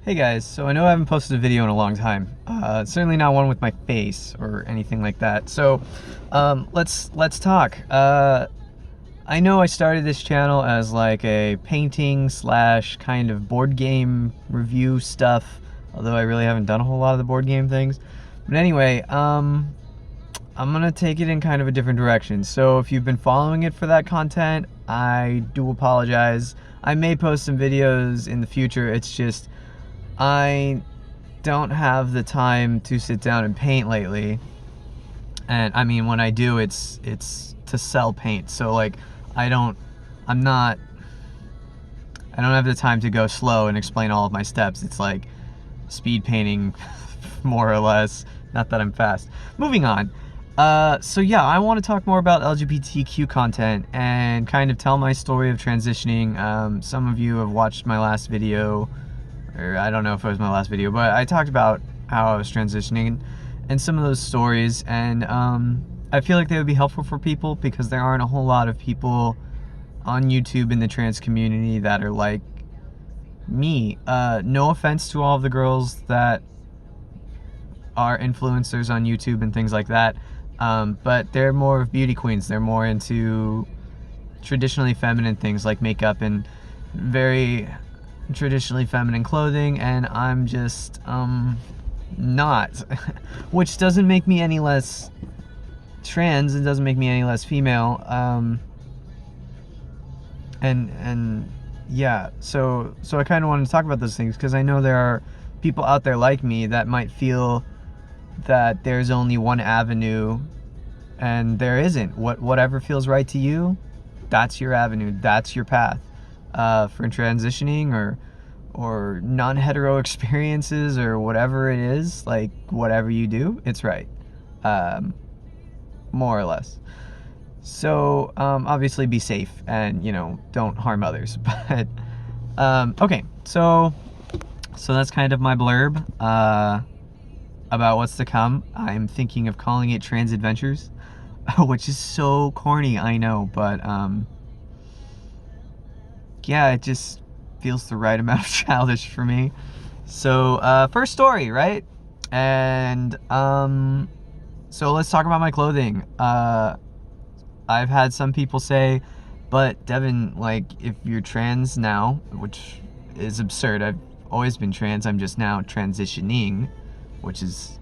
Hey guys, so I know I haven't posted a video in a long time. Certainly not one with my face or anything like that. So let's talk. I know I started this channel as like a painting slash kind of board game review stuff, although I really haven't done a whole lot of the board game things. But anyway, I'm gonna take it in kind of a different direction. So if you've been following it for that content, I do apologize. I may post some videos in the future. It's just I don't have the time to sit down and paint lately. And I mean, when I do, it's to sell paint. So like, I don't have the time to go slow and explain all of my steps. It's like speed painting, more or less. Not that I'm fast. Moving on. So yeah, I want to talk more about LGBTQ content and kind of tell my story of transitioning. Some of you have watched my last video, or I don't know if it was my last video, but I talked about how I was transitioning and some of those stories, and I feel like they would be helpful for people because there aren't a whole lot of people on YouTube in the trans community that are like me. No offense to all of the girls that are influencers on YouTube and things like that, but they're more of beauty queens. They're more into traditionally feminine things like makeup and very traditionally feminine clothing, and I'm just not. Which doesn't make me any less trans. It doesn't make me any less female. And yeah, so I kind of wanted to talk about those things because I know there are people out there like me that might feel that there's only one avenue, and there isn't. Whatever feels right to you, that's your avenue, that's your path. For transitioning or non-hetero experiences or whatever it is, like whatever you do, it's right, more or less. So obviously be safe and don't harm others. But okay, so that's kind of my blurb about what's to come. I'm thinking of calling it Trans Adventures, which is so corny, I know, but yeah, it just feels the right amount of childish for me. So first story, right? And so let's talk about my clothing. I've had some people say, but Devin, like, if you're trans now, which is absurd. I've always been trans, I'm just now transitioning, which is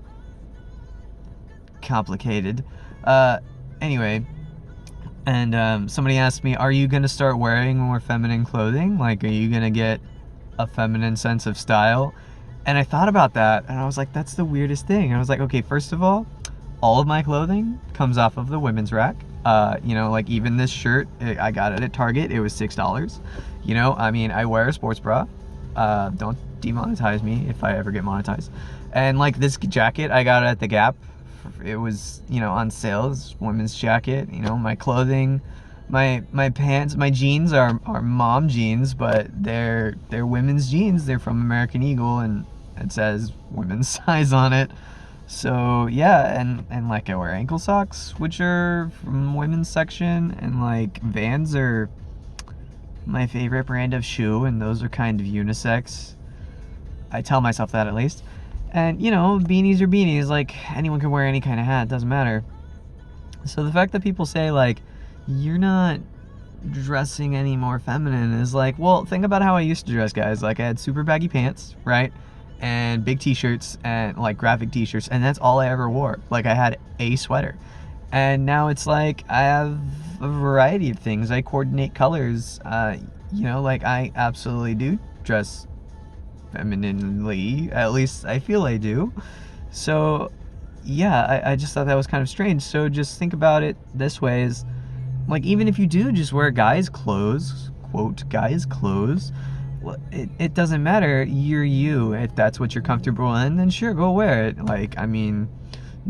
complicated. Anyway, and somebody asked me, are you gonna start wearing more feminine clothing? Like, are you gonna get a feminine sense of style? And I thought about that, and I was like, that's the weirdest thing. And I was like, okay, first of all of my clothing comes off of the women's rack. Like even this shirt, I got it at Target. It was $6. I mean, I wear a sports bra. Don't demonetize me if I ever get monetized. And like this jacket, I got it at the Gap. It was, on sale. It's women's jacket. My clothing, my pants, my jeans are mom jeans, but they're women's jeans. They're from American Eagle, and it says women's size on it. So yeah, and like I wear ankle socks, which are from women's section, and like Vans are my favorite brand of shoe, and those are kind of unisex. I tell myself that at least. And beanies are beanies, like anyone can wear any kind of hat, doesn't matter. So the fact that people say like, you're not dressing any more feminine is like, well, think about how I used to dress, guys. Like I had super baggy pants, right? And big t-shirts and like graphic t-shirts, and that's all I ever wore. Like I had a sweater, and now it's like I have a variety of things. I coordinate colors. Like I absolutely do dress femininely, at least I feel I do. So yeah, I just thought that was kind of strange. So just think about it this way: is like, even if you do just wear guys clothes, quote guys clothes, it doesn't matter. You're you. If that's what you're comfortable in, then sure, go wear it. Like, I mean,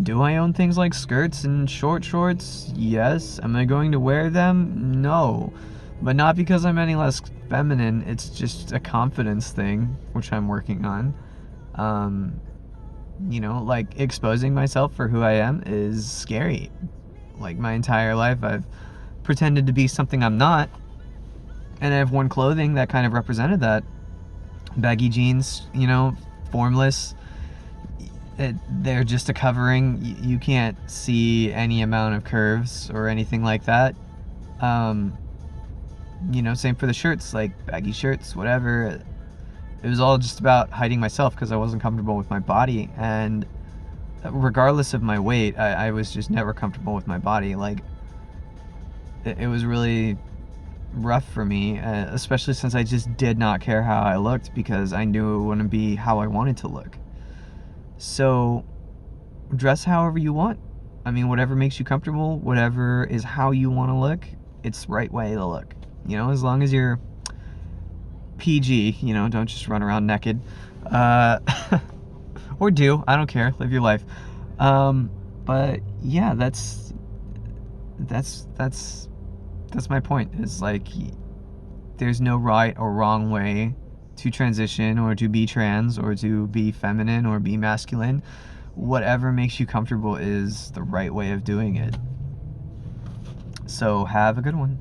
do I own things like skirts and short shorts? Yes. Am I going to wear them? No. But not because I'm any less feminine. It's just a confidence thing, which I'm working on. Like exposing myself for who I am is scary. Like my entire life, I've pretended to be something I'm not, and I've worn clothing that kind of represented that. Baggy jeans, you know, formless. They're just a covering. You can't see any amount of curves or anything like that. Um, you know, same for the shirts, like baggy shirts, whatever. It was all just about hiding myself because I wasn't comfortable with my body. And regardless of my weight, I was just never comfortable with my body. Like, it was really rough for me, especially since I just did not care how I looked because I knew it wouldn't be how I wanted to look. So, dress however you want. I mean, whatever makes you comfortable, whatever is how you want to look, it's the right way to look. You know, as long as you're PG, you know, don't just run around naked. Uh, or do, I don't care, live your life. But yeah, that's my point. Is like, there's no right or wrong way to transition or to be trans or to be feminine or be masculine. Whatever makes you comfortable is the right way of doing it. So have a good one.